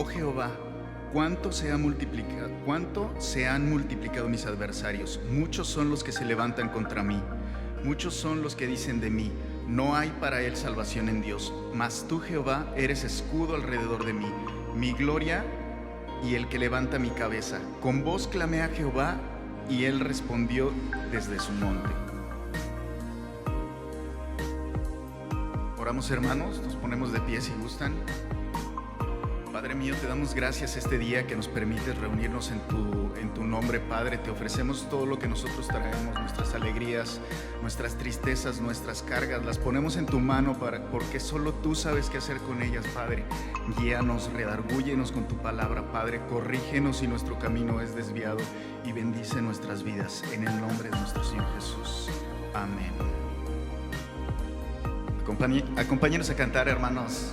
Oh Jehová, cuánto se han multiplicado mis adversarios. Muchos son los que se levantan contra mí. Muchos son los que dicen de mí: no hay para él salvación en Dios. Mas tú, Jehová, eres escudo alrededor de mí, mi gloria y el que levanta mi cabeza. Con voz clamé a Jehová, y él respondió desde su monte. Oramos, hermanos, nos ponemos de pie si gustan. Padre mío, te damos gracias este día que nos permites reunirnos en tu nombre, Padre. Te ofrecemos todo lo que nosotros traemos, nuestras alegrías, nuestras tristezas, nuestras cargas. Las ponemos en tu mano porque solo tú sabes qué hacer con ellas, Padre. Guíanos, redargúyenos con tu palabra, Padre. Corrígenos si nuestro camino es desviado y bendice nuestras vidas. En el nombre de nuestro Señor Jesús. Amén. Acompáñenos a cantar, hermanos.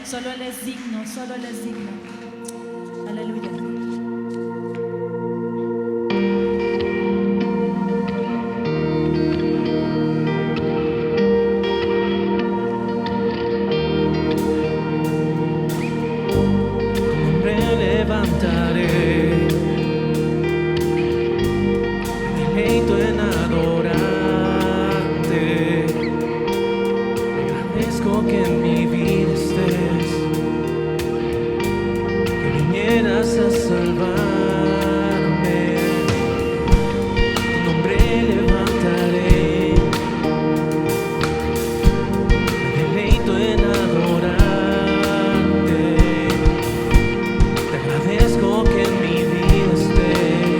Solo Él es digno, solo Él es digno. Aleluya. Agradezco que en mi vida estés.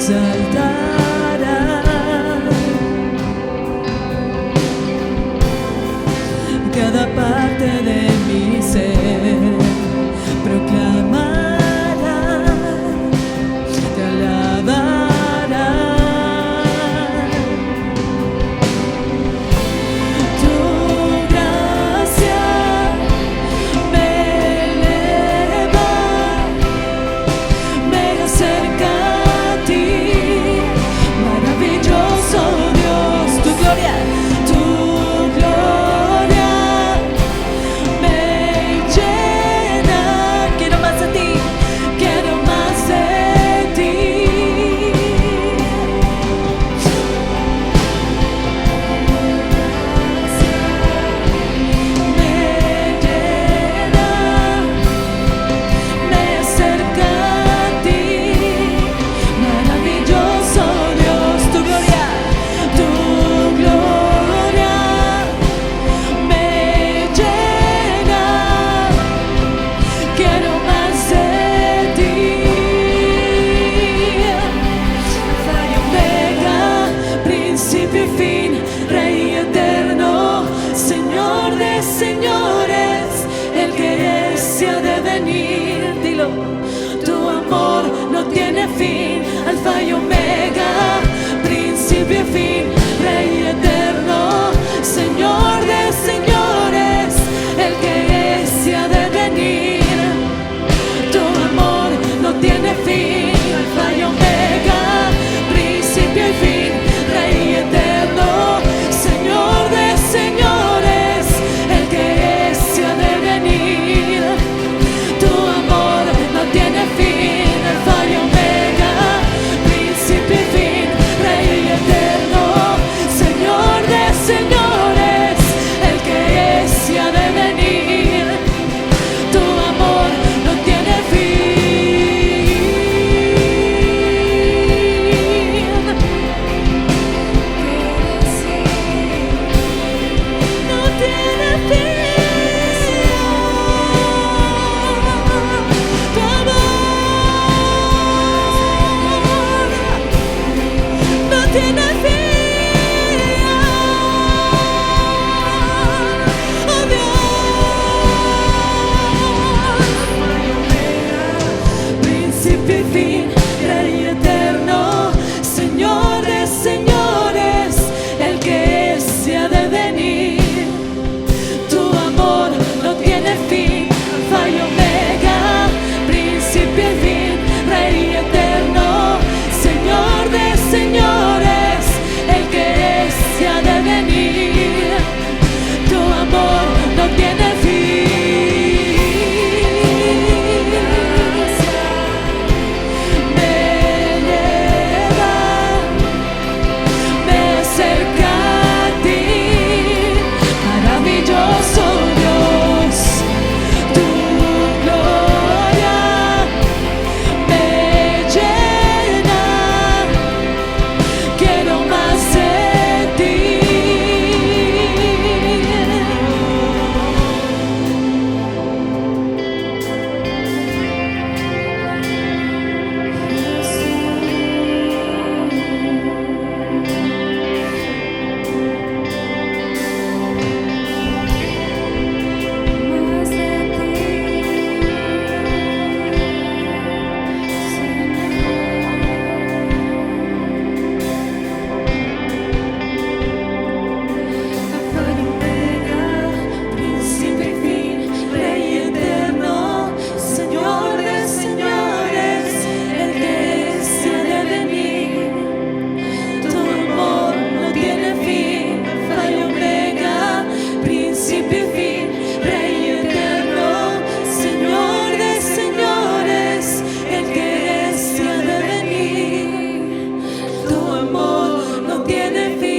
exaltará. Cada parte de mi ser proclamará, te alabará. Tu gracia me eleva, me acerca a ti, maravilloso Dios. Tu gloria me llena. Quiero más de ti, quiero más de ti. Me llena, me acerca a ti, maravilloso Dios. Tu gloria me llena. Quiero más de ti. Alfa y Omega, principio y fin, Rey eterno, Señor de señores, el que es y ha de venir. Dilo, tu amor no tiene fin. Alfa y Omega, principio y fin, Rey eterno, Señor de señores, el que es y ha de venir. Tu amor no tiene fin. Alfa y Omega, principio y fin, Rey eterno, Señor de señores, el que es y ha de venir. Tu amor no tiene fin. Alfa y Omega, principio y fin, Rey eterno, Señor de señores, el que es y ha de venir. Tu amor no tiene fin. No tiene fin. Tu amor no tiene fin. Oh Dios, principio y fin, Rey eterno, Señor de señores, el que es y ha de venir. Tu amor no tiene fin. Alfa y Omega, principio y fin, Rey eterno, Señor de señores, el que es y ha de venir. Tu amor no tiene fin. Me eleva, me acerca a ti, maravilloso Dios. Tu gloria me llena. Quiero más de ti. Más de Alfa y Omega, principio y fin, Rey eterno, Señor de señores, el que es y ha de venir. Tu amor no tiene fin. Alfa y Omega, principio y fin, Rey eterno, Señor de señores, el que es y ha de venir. Tu amor no tiene fin.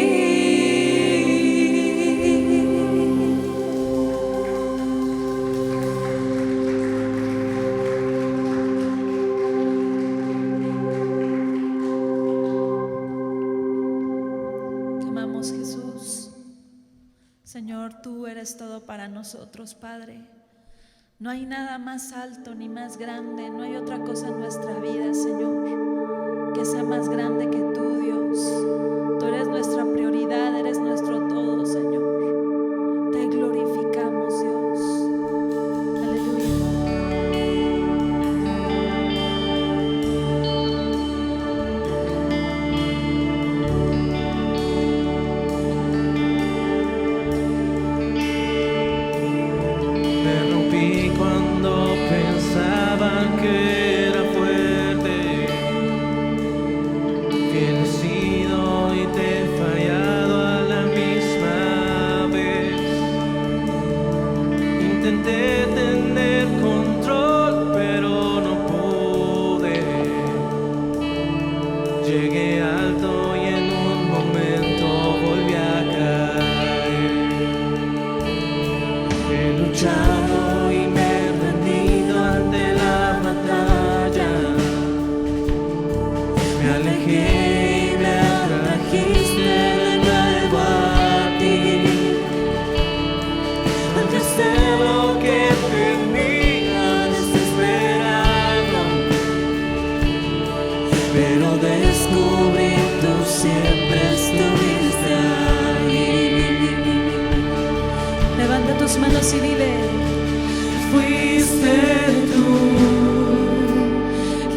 Te amamos, Jesús. Señor, tú eres todo para nosotros, Padre. No hay nada más alto ni más grande, no hay otra cosa en nuestra vida, Señor. que sea más grande que tú, Dios. Tú eres nuestra prioridad, eres nuestro todo, Señor. Te glorificamos, Dios. Aleluya. Me rompí cuando pensaban que era fuerte, que he sido y te he fallado a la misma vez. Intenté tener control, pero no pude. Llegué alto y en un momento volví a caer. He luchado y me he rendido ante la batalla. Me alejé y me atrajiste de nuevo a ti. Antes de lo que tenía desesperado, pero descubrí tú siempre estuviste ahí. Levanta tus manos y dile: Fuiste tú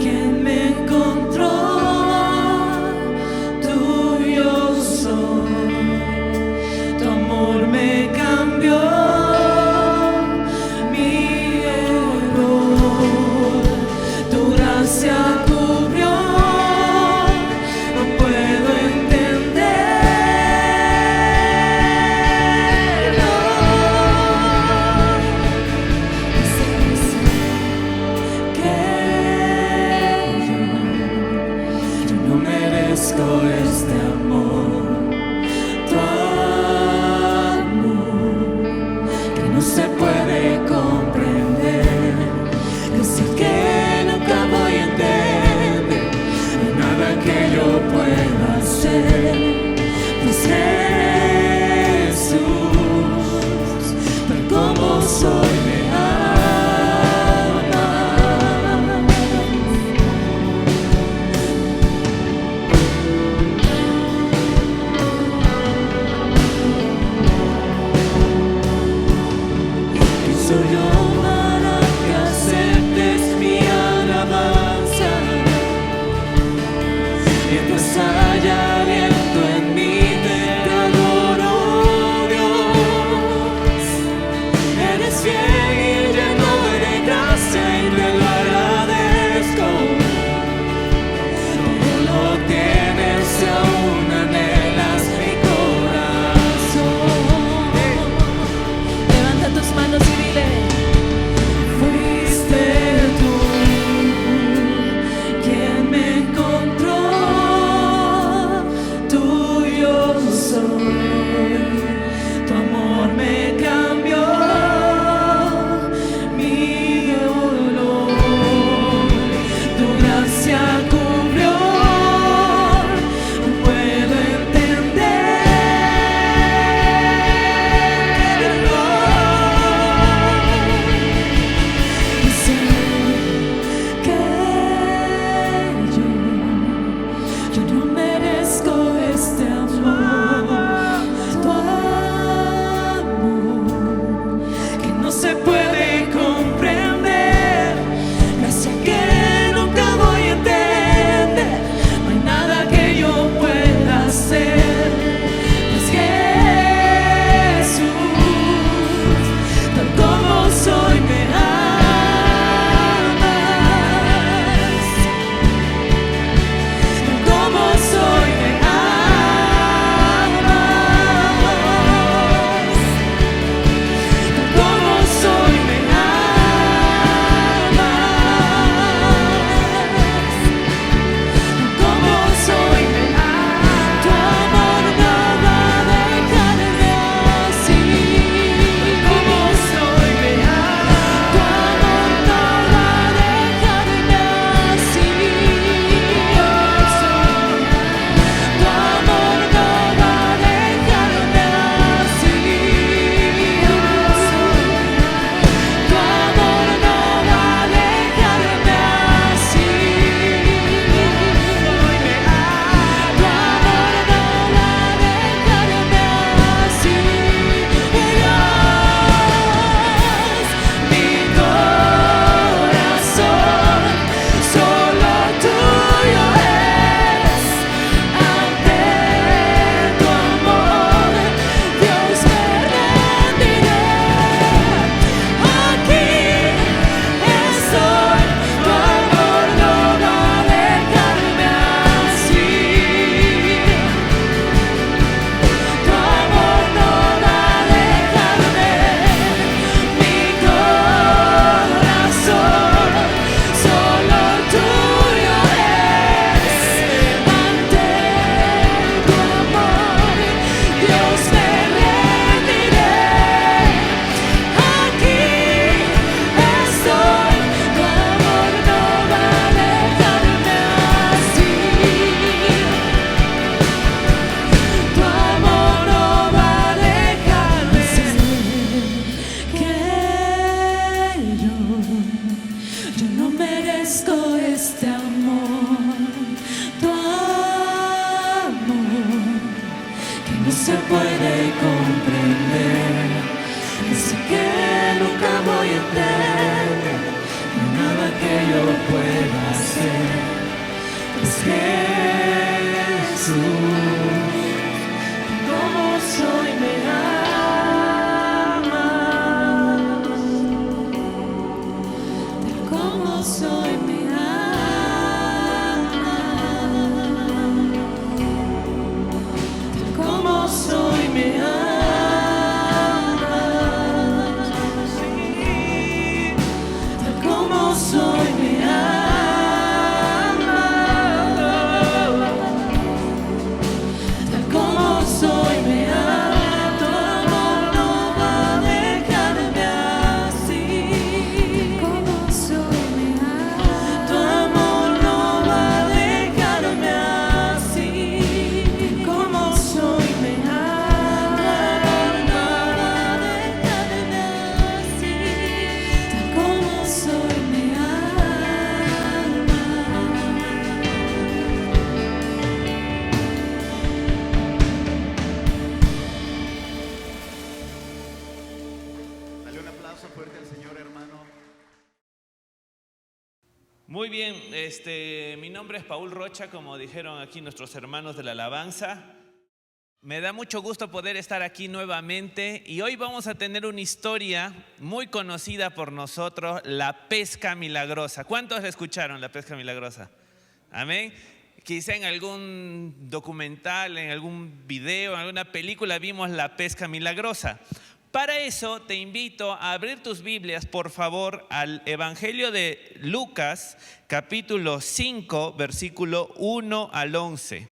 quien me encontró, tuyo soy, tu amor me cambió, mi error, tu gracia cubrió, no puedo entenderlo. Que yo no merezco este amor, tu amor que no se puede comprender. Yo sé que nunca voy a entender nada que yo pueda hacer. Pues Jesús, tal como soy, me ama. ¿Quién soy yo para que aceptes mi alabanza? Mientras haya aliento en mí, te adoro, Dios. Eres fiel y lleno de gracia y te lo agradezco. Todo lo tienes y aún anhelas mi corazón. levanta tus manos y dile: Fuiste tú quien me encontró, se puede comprender. Sé que nunca voy a tener nada que yo pueda hacer. Es Jesús, como soy me amas, como soy me amas, como soy me amas. Muy bien, mi nombre es Paul Rocha, como dijeron aquí nuestros hermanos de la alabanza. Me da mucho gusto poder estar aquí nuevamente y hoy vamos a tener una historia muy conocida por nosotros, la pesca milagrosa. ¿Cuántos escucharon la pesca milagrosa? Amén. Quizá en algún documental, en algún video, en alguna película vimos la pesca milagrosa. Para eso te invito a abrir tus Biblias, por favor, al Evangelio de Lucas, capítulo 5, versículo 1 al 11.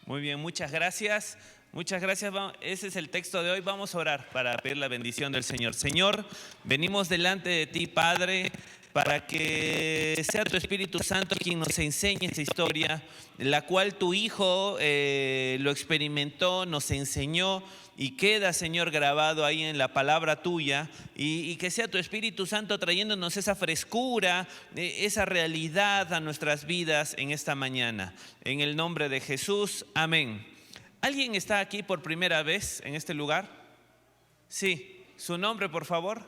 Muy bien, muchas gracias. Muchas gracias. Ese es el texto de hoy. Vamos a orar para pedir la bendición del Señor. Señor, venimos delante de ti, Padre, para que sea tu Espíritu Santo quien nos enseñe esta historia, la cual tu Hijo lo experimentó, nos enseñó y queda, Señor, grabado ahí en la palabra tuya, y que sea tu Espíritu Santo trayéndonos esa frescura, esa realidad a nuestras vidas en esta mañana. En el nombre de Jesús, amén. ¿Alguien está aquí por primera vez en este lugar? Sí, su nombre, por favor.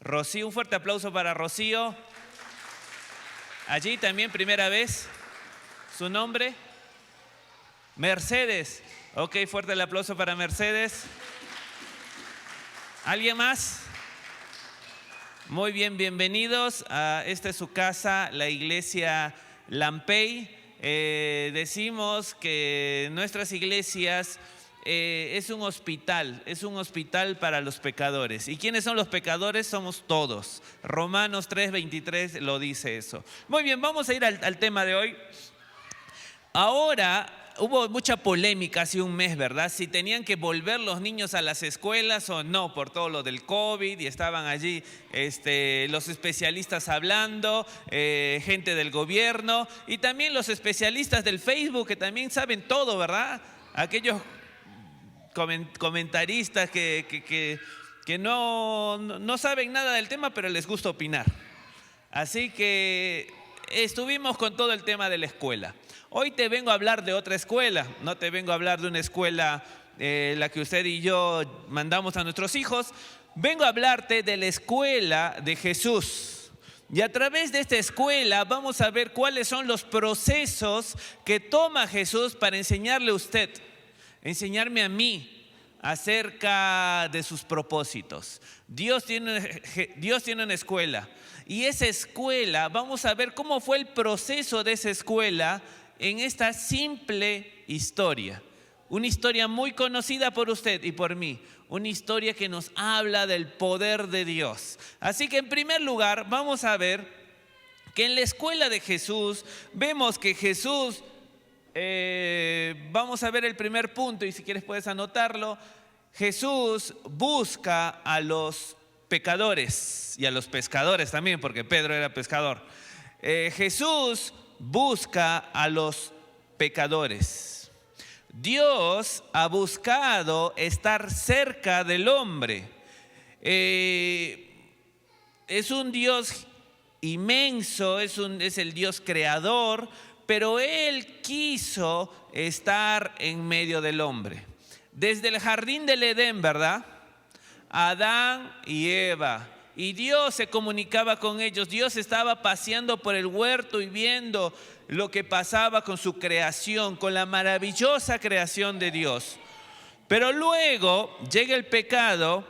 Rocío, un fuerte aplauso para Rocío. Allí también primera vez. ¿Su nombre? Mercedes. Ok, fuerte el aplauso para Mercedes. ¿Alguien más? Muy bien, bienvenidos a esta es su casa, la iglesia Lampey. Decimos que nuestras iglesias es un hospital para los pecadores. ¿Y quiénes son los pecadores? Somos todos. Romanos 3:23 lo dice eso. Muy bien, vamos a ir al tema de hoy. Ahora, hubo mucha polémica hace un mes, ¿verdad? Si tenían que volver los niños a las escuelas o no, por todo lo del COVID, y estaban allí los especialistas hablando, gente del gobierno, y también los especialistas del Facebook, que también saben todo, ¿verdad? Aquellos comentaristas que no saben nada del tema, pero les gusta opinar. Así que estuvimos con todo el tema de la escuela. Hoy te vengo a hablar de otra escuela, no te vengo a hablar de una escuela la que usted y yo mandamos a nuestros hijos. Vengo a hablarte de la escuela de Jesús. Y a través de esta escuela vamos a ver cuáles son los procesos que toma Jesús para enseñarle a usted, enseñarme a mí acerca de sus propósitos. Dios tiene una escuela, y esa escuela, vamos a ver cómo fue el proceso de esa escuela en esta simple historia. Una historia muy conocida por usted y por mí. Una historia que nos habla del poder de Dios. Así que en primer lugar vamos a ver que en la escuela de Jesús vemos que Jesús, vamos a ver el primer punto, y si quieres puedes anotarlo. Jesús busca a los pecadores y a los pescadores también, porque Pedro era pescador. Jesús busca a los pecadores. Dios ha buscado estar cerca del hombre. Es un Dios inmenso, es el Dios creador, pero Él quiso estar en medio del hombre. Desde el jardín del Edén, ¿verdad? Adán y Eva. Y Dios se comunicaba con ellos. Dios estaba paseando por el huerto y viendo lo que pasaba con su creación, con la maravillosa creación de Dios. Pero luego llega el pecado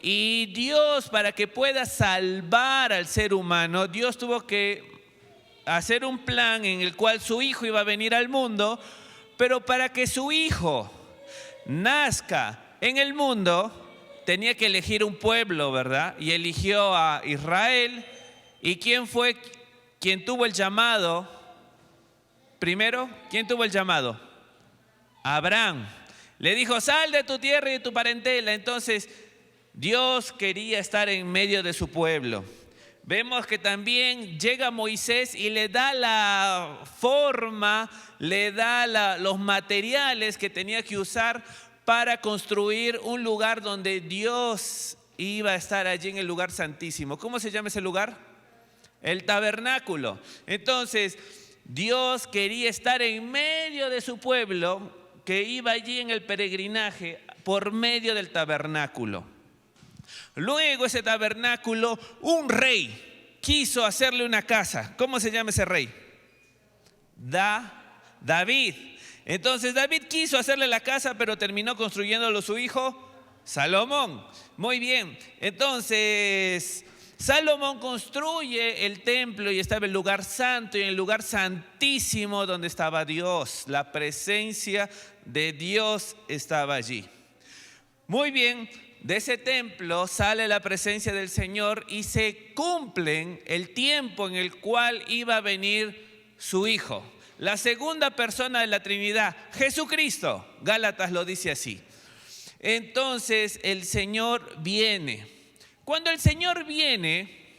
y Dios, para que pueda salvar al ser humano, Dios tuvo que hacer un plan en el cual su hijo iba a venir al mundo, pero para que su hijo nazca en el mundo, tenía que elegir un pueblo, ¿verdad? Y eligió a Israel. ¿Y quién fue quien tuvo el llamado? Primero, ¿quién tuvo el llamado? Abraham. Le dijo, sal de tu tierra y de tu parentela. Entonces, Dios quería estar en medio de su pueblo. Vemos que también llega Moisés y le da la forma, le da los materiales que tenía que usar para construir un lugar donde Dios iba a estar allí en el lugar santísimo. ¿Cómo se llama ese lugar? El tabernáculo. Entonces, Dios quería estar en medio de su pueblo que iba allí en el peregrinaje por medio del tabernáculo. Luego ese tabernáculo, un rey quiso hacerle una casa. ¿Cómo se llama ese rey? David. Entonces David quiso hacerle la casa, pero terminó construyéndolo su hijo Salomón. Muy bien. Entonces Salomón construye el templo y estaba en el lugar santo y en el lugar santísimo donde estaba Dios. La presencia de Dios estaba allí. Muy bien. De ese templo sale la presencia del Señor y se cumplen el tiempo en el cual iba a venir su Hijo. La segunda persona de la Trinidad, Jesucristo. Gálatas lo dice así. Entonces el Señor viene. Cuando el Señor viene,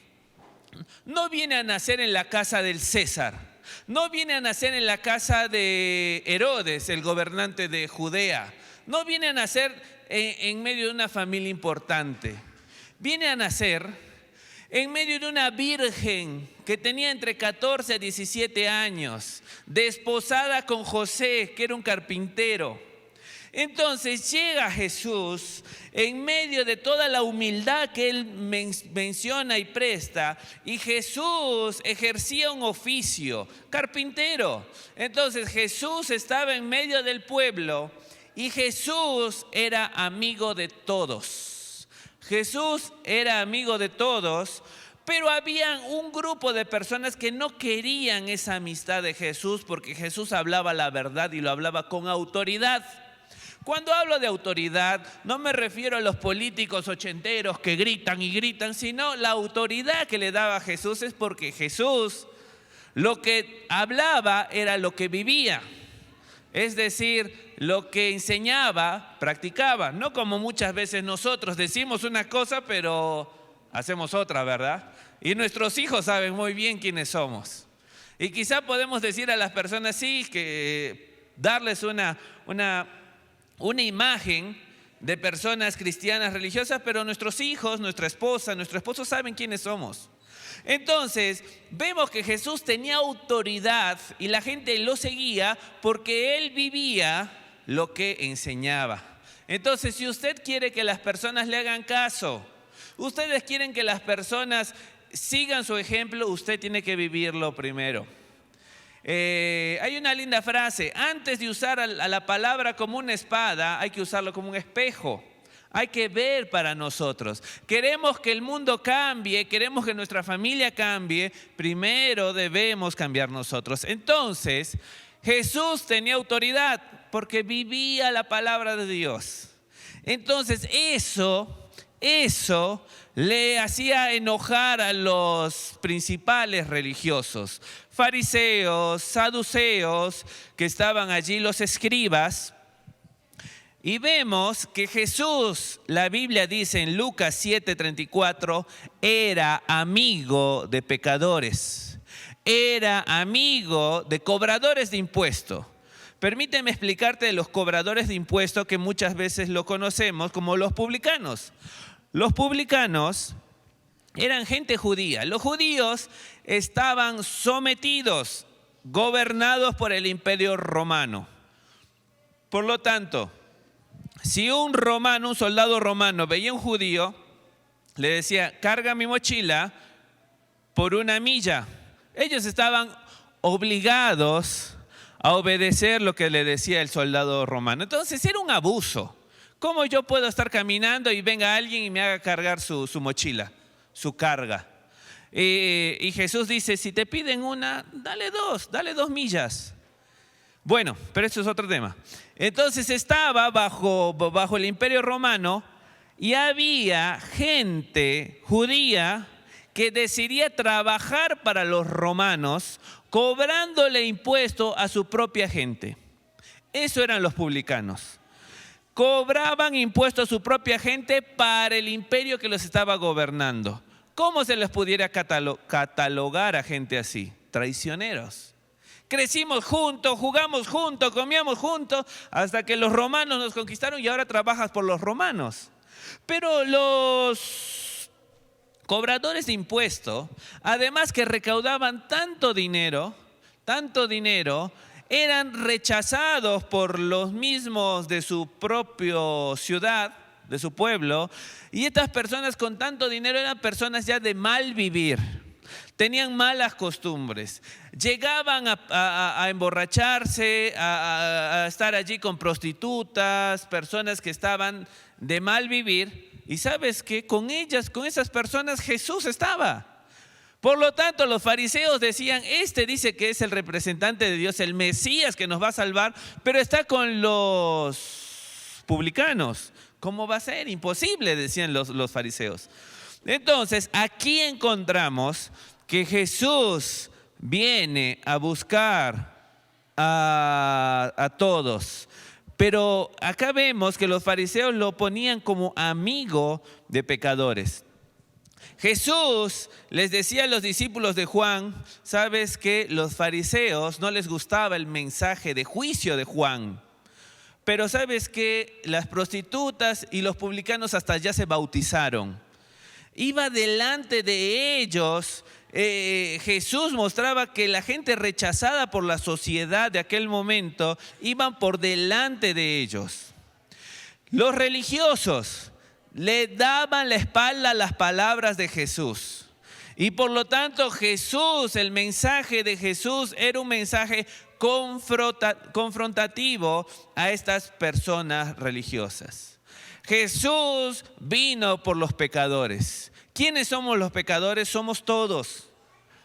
no viene a nacer en la casa del César. No viene a nacer en la casa de Herodes, el gobernante de Judea. No viene a nacer en medio de una familia importante. Viene a nacer en medio de una virgen que tenía entre 14 y 17 años, desposada con José, que era un carpintero. Entonces llega Jesús en medio de toda la humildad que él menciona y presta, y Jesús ejercía un oficio, carpintero. Entonces Jesús estaba en medio del pueblo y Jesús era amigo de todos. Jesús era amigo de todos, pero había un grupo de personas que no querían esa amistad de Jesús porque Jesús hablaba la verdad y lo hablaba con autoridad. Cuando hablo de autoridad, no me refiero a los políticos ochenteros que gritan y gritan, sino la autoridad que le daba a Jesús es porque Jesús lo que hablaba era lo que vivía. Es decir, lo que enseñaba, practicaba. No como muchas veces nosotros decimos una cosa, pero hacemos otra, ¿verdad? Y nuestros hijos saben muy bien quiénes somos. Y quizá podemos decir a las personas, sí, que darles una imagen de personas cristianas religiosas, pero nuestros hijos, nuestra esposa, nuestro esposo saben quiénes somos. Entonces, vemos que Jesús tenía autoridad y la gente lo seguía porque él vivía lo que enseñaba. Entonces, si usted quiere que las personas le hagan caso, ustedes quieren que las personas sigan su ejemplo, usted tiene que vivirlo primero. Hay una linda frase: antes de usar a la palabra como una espada, hay que usarlo como un espejo. Hay que ver para nosotros. Queremos que el mundo cambie, queremos que nuestra familia cambie, primero debemos cambiar nosotros. Entonces, Jesús tenía autoridad porque vivía la palabra de Dios. Entonces, eso le hacía enojar a los principales religiosos, fariseos, saduceos, que estaban allí, los escribas. Y vemos que Jesús, la Biblia dice en Lucas 7:34, era amigo de pecadores, era amigo de cobradores de impuestos. Permíteme explicarte de los cobradores de impuestos, que muchas veces lo conocemos como los publicanos. Los publicanos eran gente judía. Los judíos estaban sometidos gobernados por el Imperio Romano. Por lo tanto, si un soldado romano veía a un judío, le decía, carga mi mochila por 1 milla. Ellos estaban obligados a obedecer lo que le decía el soldado romano. Entonces era un abuso. ¿Cómo yo puedo estar caminando y venga alguien y me haga cargar su mochila, su carga? Y Jesús dice, si te piden 1, dale 2 millas. Bueno, pero eso es otro tema. Entonces estaba bajo el Imperio Romano y había gente judía que decidía trabajar para los romanos cobrándole impuesto a su propia gente. Eso eran los publicanos. Cobraban impuesto a su propia gente para el imperio que los estaba gobernando. ¿Cómo se les pudiera catalogar a gente así? Traicioneros. Crecimos juntos, jugamos juntos, comíamos juntos, hasta que los romanos nos conquistaron y ahora trabajas por los romanos. Pero los cobradores de impuestos, además que recaudaban tanto dinero, eran rechazados por los mismos de su propia ciudad, de su pueblo, y estas personas con tanto dinero eran personas ya de mal vivir. Tenían malas costumbres, llegaban a emborracharse, a estar allí con prostitutas, personas que estaban de mal vivir. Y ¿sabes qué? Con esas personas Jesús estaba. Por lo tanto, los fariseos decían, este dice que es el representante de Dios, el Mesías que nos va a salvar, pero está con los publicanos. ¿Cómo va a ser? Imposible, decían los fariseos. Entonces, aquí encontramos que Jesús viene a buscar a todos. Pero acá vemos que los fariseos lo ponían como amigo de pecadores. Jesús les decía a los discípulos de Juan, sabes que los fariseos no les gustaba el mensaje de juicio de Juan. Pero sabes que las prostitutas y los publicanos hasta ya se bautizaron. Iba delante de ellos. Jesús mostraba que la gente rechazada por la sociedad de aquel momento iban por delante de ellos. Los religiosos le daban la espalda a las palabras de Jesús. Y por lo tanto el mensaje de Jesús era un mensaje confrontativo a estas personas religiosas. Jesús vino por los pecadores. ¿Quiénes somos los pecadores? Somos todos.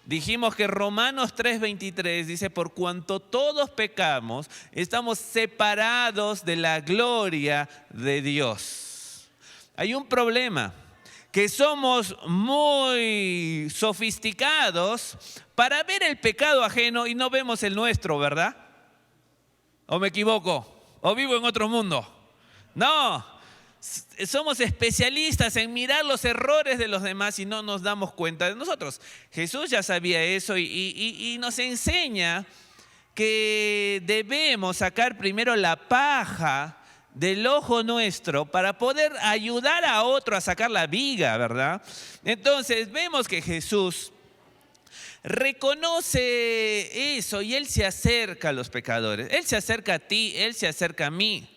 Dijimos que Romanos 3:23 dice, por cuanto todos pecamos, estamos separados de la gloria de Dios. Hay un problema, que somos muy sofisticados para ver el pecado ajeno y no vemos el nuestro, ¿verdad? ¿O me equivoco? ¿O vivo en otro mundo? No. Somos especialistas en mirar los errores de los demás y no nos damos cuenta de nosotros. Jesús ya sabía eso y nos enseña que debemos sacar primero la paja del ojo nuestro para poder ayudar a otro a sacar la viga, ¿verdad? Entonces vemos que Jesús reconoce eso y Él se acerca a los pecadores. Él se acerca a ti, Él se acerca a mí.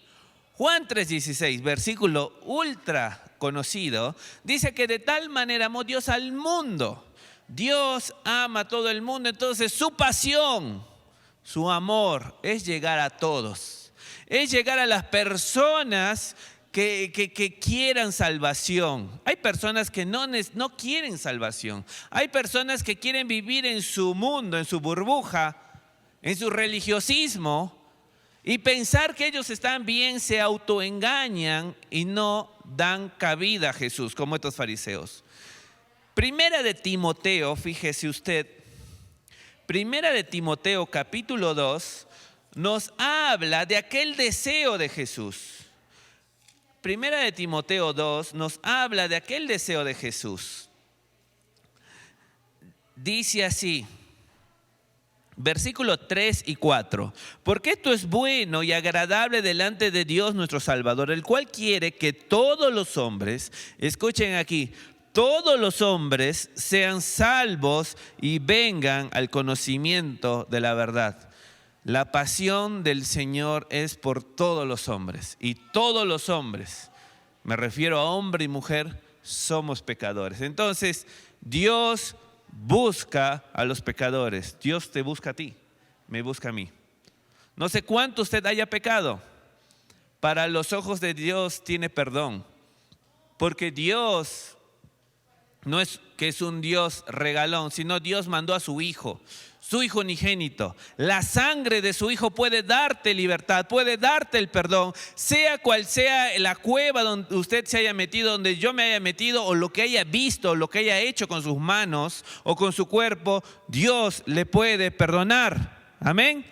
Juan 3:16, versículo ultra conocido, dice que de tal manera amó Dios al mundo. Dios ama a todo el mundo, entonces su pasión, su amor es llegar a todos. Es llegar a las personas que quieran salvación. Hay personas que no quieren salvación. Hay personas que quieren vivir en su mundo, en su burbuja, en su religiosismo. Y pensar que ellos están bien, se autoengañan y no dan cabida a Jesús, como estos fariseos. Primera de Timoteo, fíjese usted, Primera de Timoteo capítulo 2 nos habla de aquel deseo de Jesús. Primera de Timoteo 2 nos habla de aquel deseo de Jesús. Dice así. Versículos 3 y 4. Porque esto es bueno y agradable delante de Dios nuestro Salvador, el cual quiere que todos los hombres, escuchen aquí, todos los hombres sean salvos y vengan al conocimiento de la verdad. La pasión del Señor es por todos los hombres, y todos los hombres, me refiero a hombre y mujer, somos pecadores. Entonces, Dios busca a los pecadores. Dios te busca a ti, me busca a mí. No sé cuánto usted haya pecado. Para los ojos de Dios tiene perdón. Porque Dios no es que es un Dios regalón, sino Dios mandó a su Hijo unigénito. La sangre de su Hijo puede darte libertad, puede darte el perdón, sea cual sea la cueva donde usted se haya metido, donde yo me haya metido, o lo que haya visto, o lo que haya hecho con sus manos o con su cuerpo, Dios le puede perdonar. Amén.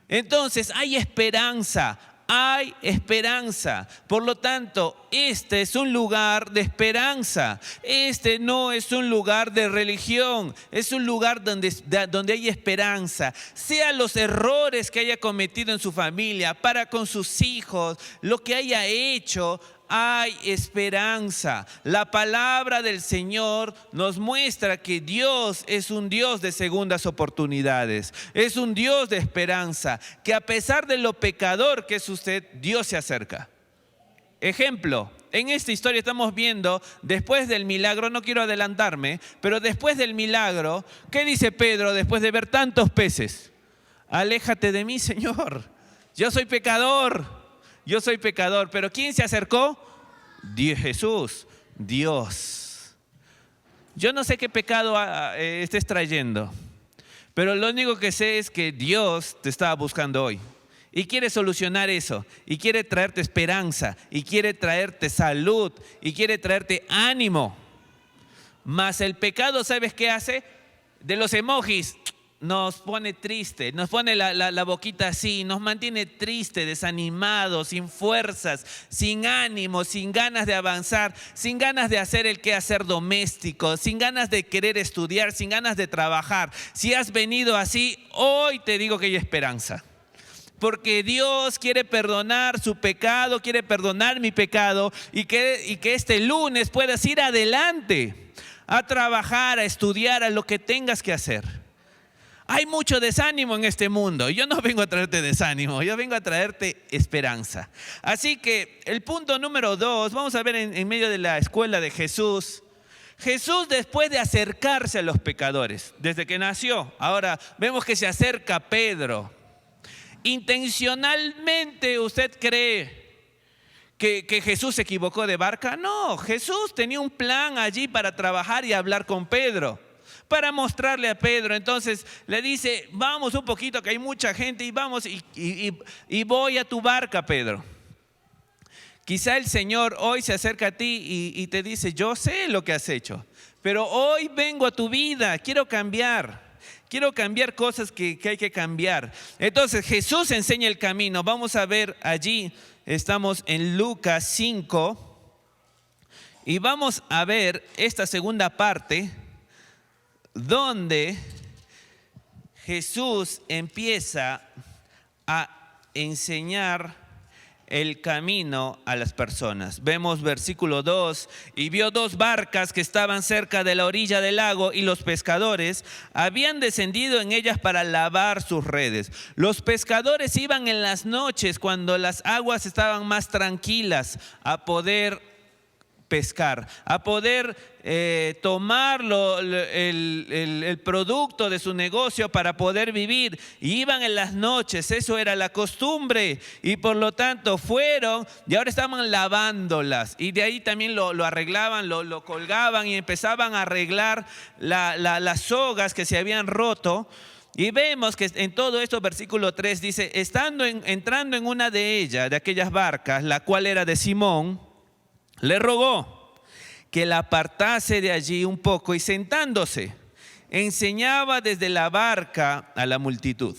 Entonces hay esperanza. Hay esperanza. Por lo tanto, este es un lugar de esperanza. Este no es un lugar de religión. Es un lugar donde hay esperanza. Sea los errores que haya cometido en su familia, para con sus hijos, lo que haya hecho, hay esperanza. La palabra del Señor nos muestra que Dios es un Dios de segundas oportunidades. Es un Dios de esperanza, que a pesar de lo pecador que es usted, Dios se acerca. Ejemplo, en esta historia estamos viendo, después del milagro, no quiero adelantarme, pero después del milagro, ¿qué dice Pedro después de ver tantos peces? Aléjate de mí, Señor. Yo soy pecador. Yo soy pecador, pero ¿quién se acercó? Jesús, Dios. Yo no sé qué pecado estés trayendo, pero lo único que sé es que Dios te estaba buscando hoy y quiere solucionar eso, y quiere traerte esperanza, y quiere traerte salud, y quiere traerte ánimo. Mas el pecado, ¿sabes qué hace? De los emojis, nos pone triste, nos pone la boquita así, nos mantiene triste, desanimado, sin fuerzas, sin ánimo, sin ganas de avanzar, sin ganas de hacer el quehacer doméstico, sin ganas de querer estudiar, sin ganas de trabajar. Si has venido así, hoy te digo que hay esperanza. Porque Dios quiere perdonar su pecado, quiere perdonar mi pecado, y que este lunes puedas ir adelante a trabajar, a estudiar, a lo que tengas que hacer. Hay mucho desánimo en este mundo. Yo no vengo a traerte desánimo, yo vengo a traerte esperanza. Así que el punto número 2, vamos a ver en medio de la escuela de Jesús. Jesús, después de acercarse a los pecadores, desde que nació, ahora vemos que se acerca a Pedro. ¿Intencionalmente usted cree que Jesús se equivocó de barca? No, Jesús tenía un plan allí para trabajar y hablar con Pedro, para mostrarle a Pedro. Entonces le dice, vamos un poquito, que hay mucha gente, y vamos y voy a tu barca, Pedro. Quizá el Señor hoy se acerca a ti y te dice, yo sé lo que has hecho, pero hoy vengo a tu vida, quiero cambiar cosas que hay que cambiar. Entonces Jesús enseña el camino. Vamos a ver allí, estamos en Lucas 5, y vamos a ver esta segunda parte, donde Jesús empieza a enseñar el camino a las personas. Vemos versículo 2, y vio 2 barcas que estaban cerca de la orilla del lago, y los pescadores habían descendido en ellas para lavar sus redes. Los pescadores iban en las noches, cuando las aguas estaban más tranquilas, a poder pescar, a poder tomar el producto de su negocio para poder vivir. Y iban en las noches, eso era la costumbre, y por lo tanto fueron, y ahora estaban lavándolas, y de ahí también lo arreglaban, lo colgaban, y empezaban a arreglar las sogas que se habían roto. Y vemos que en todo esto, versículo 3 dice, entrando en una de ellas, de aquellas barcas, la cual era de Simón, le rogó que la apartase de allí un poco, y sentándose, enseñaba desde la barca a la multitud.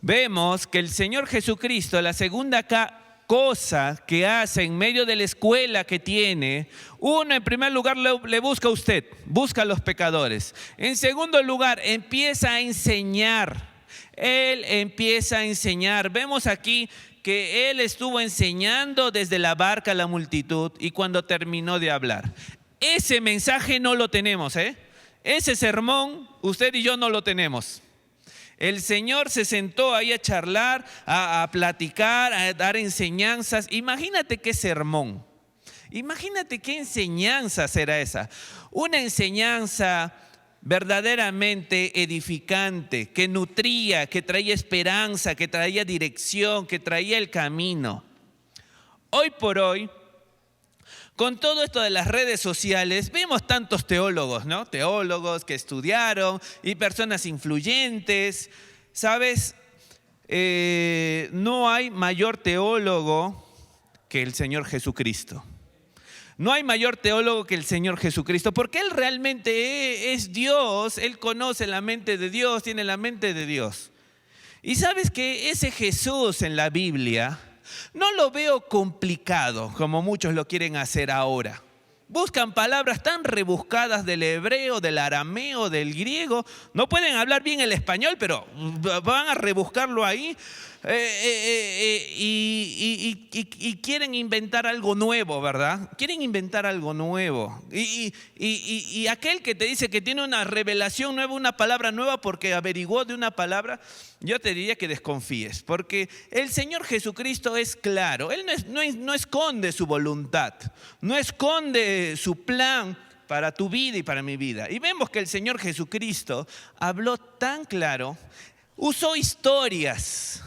Vemos que el Señor Jesucristo, la segunda cosa que hace en medio de la escuela que tiene, uno, en primer lugar, le busca a usted, busca a los pecadores. En segundo lugar, empieza a enseñar. Él empieza a enseñar. Vemos aquí que él estuvo enseñando desde la barca a la multitud y cuando terminó de hablar. Ese mensaje no lo tenemos, ¿eh? Ese sermón usted y yo no lo tenemos. El Señor se sentó ahí a charlar, a platicar, a dar enseñanzas. Imagínate qué sermón. Imagínate qué enseñanza será esa. Una enseñanza verdaderamente edificante, que nutría, que traía esperanza, que traía dirección, que traía el camino. Hoy por hoy, con todo esto de las redes sociales, vemos tantos teólogos, ¿no? Teólogos que estudiaron y personas influyentes. ¿Sabes? No hay mayor teólogo que el Señor Jesucristo. No hay mayor teólogo que el Señor Jesucristo, porque Él realmente es Dios, Él conoce la mente de Dios, tiene la mente de Dios. Y sabes que ese Jesús en la Biblia no lo veo complicado como muchos lo quieren hacer ahora. Buscan palabras tan rebuscadas del hebreo, del arameo, del griego. No pueden hablar bien el español, pero van a rebuscarlo ahí. Y quieren inventar algo nuevo, ¿verdad? Quieren inventar algo nuevo. Y aquel que te dice que tiene una revelación nueva, una palabra nueva porque averiguó de una palabra, yo te diría que desconfíes. Porque el Señor Jesucristo es claro. Él no esconde su voluntad, no esconde su plan para tu vida y para mi vida. Y vemos que el Señor Jesucristo habló tan claro. Usó historias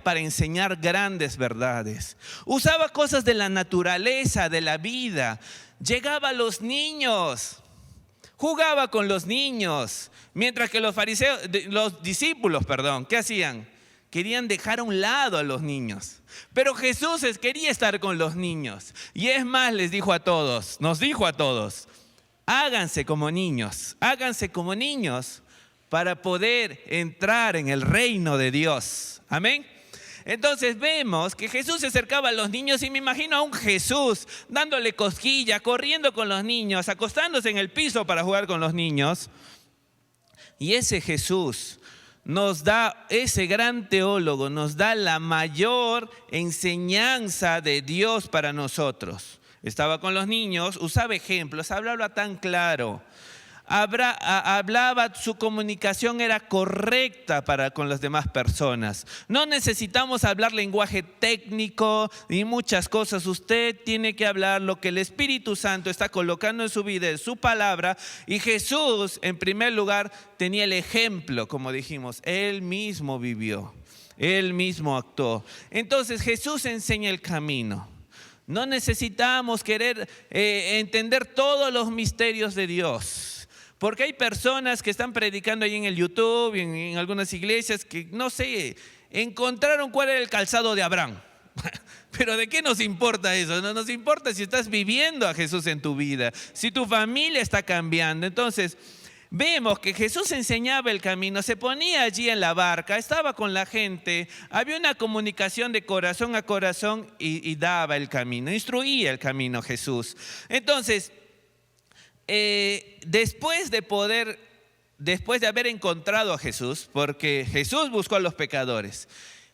para enseñar grandes verdades. Usaba cosas de la naturaleza, de la vida. Llegaba a los niños, jugaba con los niños. Mientras que los discípulos, ¿qué hacían? Querían dejar a un lado a los niños. Pero Jesús quería estar con los niños. Y es más, nos dijo a todos, háganse como niños para poder entrar en el reino de Dios. Amén. Entonces vemos que Jesús se acercaba a los niños y me imagino a un Jesús dándole cosquilla, corriendo con los niños, acostándose en el piso para jugar con los niños. Y ese Jesús ese gran teólogo nos da la mayor enseñanza de Dios para nosotros. Estaba con los niños, usaba ejemplos, hablaba tan claro. Hablaba, su comunicación era correcta con las demás personas. No necesitamos hablar lenguaje técnico y muchas cosas. Usted tiene que hablar lo que el Espíritu Santo está colocando en su vida, en su palabra. Y Jesús, en primer lugar, tenía el ejemplo, como dijimos. Él mismo vivió, Él mismo actuó. Entonces Jesús enseña el camino. No necesitamos querer entender todos los misterios de Dios. Porque hay personas que están predicando ahí en el YouTube, en algunas iglesias, que no sé, encontraron cuál era el calzado de Abraham. Pero ¿de qué nos importa eso? No nos importa si estás viviendo a Jesús en tu vida, si tu familia está cambiando. Entonces, vemos que Jesús enseñaba el camino, se ponía allí en la barca, estaba con la gente, había una comunicación de corazón a corazón y daba el camino, instruía el camino Jesús. Entonces, después de haber encontrado a Jesús, porque Jesús buscó a los pecadores,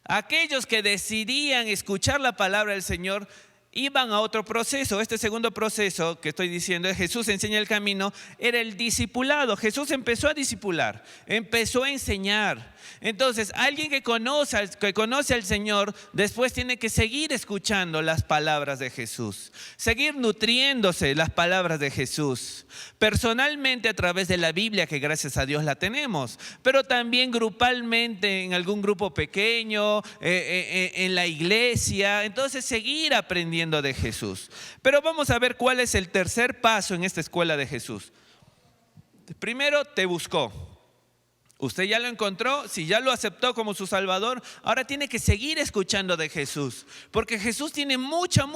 aquellos que decidían escuchar la palabra del Señor iban a otro proceso. Este segundo proceso que estoy diciendo, Jesús enseña el camino, era el discipulado. Jesús empezó a discipular, empezó a enseñar. Entonces, alguien que conoce al Señor, después tiene que seguir escuchando las palabras de Jesús, seguir nutriéndose las palabras de Jesús, personalmente a través de la Biblia, que gracias a Dios la tenemos, pero también grupalmente en algún grupo pequeño, en la iglesia. Entonces, seguir aprendiendo de Jesús. Pero vamos a ver cuál es el tercer paso en esta escuela de Jesús. Primero, te buscó. Usted ya lo encontró, si ya lo aceptó como su Salvador, ahora tiene que seguir escuchando de Jesús, porque Jesús tiene mucha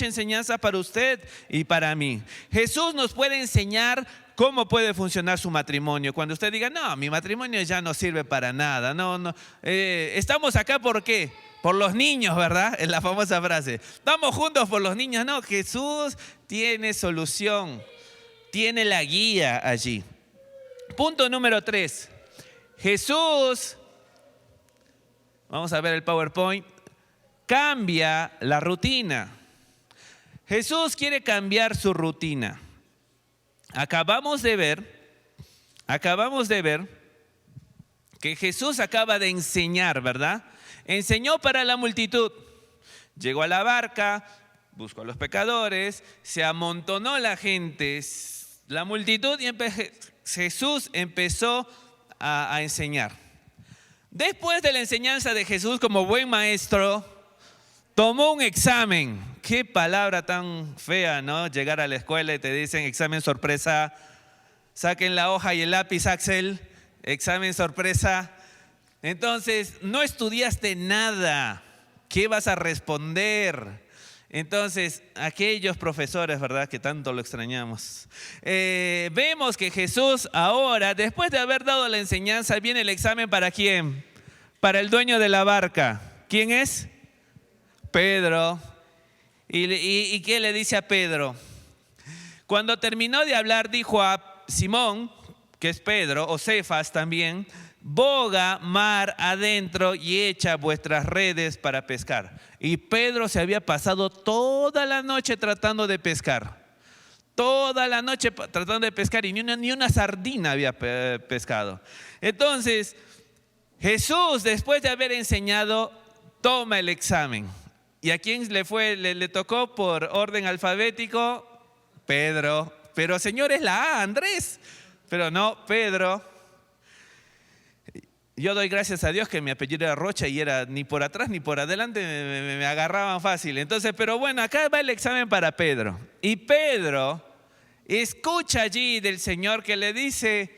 enseñanza para usted y para mí. Jesús nos puede enseñar cómo puede funcionar su matrimonio. Cuando usted diga, no, mi matrimonio ya no sirve para nada, estamos acá ¿por qué? Por los niños, ¿verdad? Es la famosa frase. Estamos juntos por los niños. No, Jesús tiene solución, tiene la guía allí. Punto número 3. Jesús, vamos a ver el PowerPoint. cambia la rutina. Jesús quiere cambiar su rutina. Acabamos de ver que Jesús acaba de enseñar, ¿verdad? Enseñó para la multitud. Llegó a la barca, buscó a los pecadores, se amontonó la gente, la multitud, y Jesús empezó a enseñar. Después de la enseñanza de Jesús como buen maestro, tomó un examen. Qué palabra tan fea, ¿no? Llegar a la escuela y te dicen examen sorpresa, saquen la hoja y el lápiz, Axel, examen sorpresa. Entonces, no estudiaste nada. ¿Qué vas a responder? Entonces, aquellos profesores, ¿verdad?, que tanto lo extrañamos. Vemos que Jesús ahora, después de haber dado la enseñanza, viene el examen ¿para quién? Para el dueño de la barca. ¿Quién es? Pedro. ¿Y qué le dice a Pedro? Cuando terminó de hablar, dijo a Simón, que es Pedro, o Cefas también: boga mar adentro y echa vuestras redes para pescar. Y Pedro se había pasado toda la noche tratando de pescar. Toda la noche tratando de pescar y ni una sardina había pescado. Entonces, Jesús, después de haber enseñado, toma el examen. ¿Y a quién le tocó por orden alfabético? Pedro. Pero Señor, es la A, Andrés. Pero no, Pedro. Yo doy gracias a Dios que mi apellido era Rocha y era ni por atrás ni por adelante, me agarraban fácil. Entonces, pero bueno, acá va el examen para Pedro. Y Pedro escucha allí del Señor que le dice: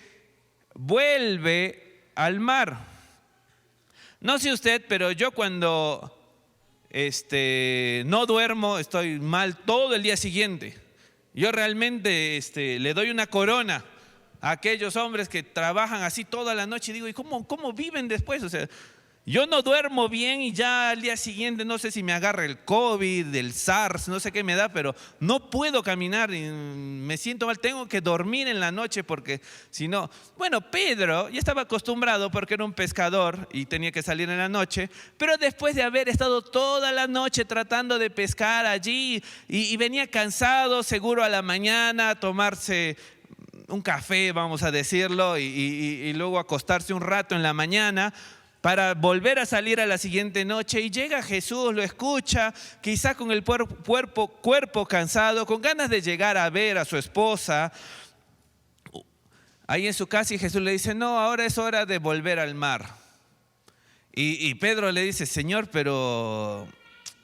vuelve al mar. No sé usted, pero yo cuando no duermo, estoy mal todo el día siguiente. Yo realmente le doy una corona a aquellos hombres que trabajan así toda la noche. Y digo, ¿y cómo viven después? O sea, yo no duermo bien y ya al día siguiente no sé si me agarra el COVID, el SARS, no sé qué me da, pero no puedo caminar y me siento mal. Tengo que dormir en la noche porque si no... Bueno, Pedro ya estaba acostumbrado porque era un pescador y tenía que salir en la noche, pero después de haber estado toda la noche tratando de pescar allí y venía cansado, seguro a la mañana a tomarse un café, vamos a decirlo, y luego acostarse un rato en la mañana para volver a salir a la siguiente noche. Y llega Jesús, lo escucha, quizá con el cuerpo cansado, con ganas de llegar a ver a su esposa ahí en su casa, y Jesús le dice: no, ahora es hora de volver al mar. Y Pedro le dice: Señor, pero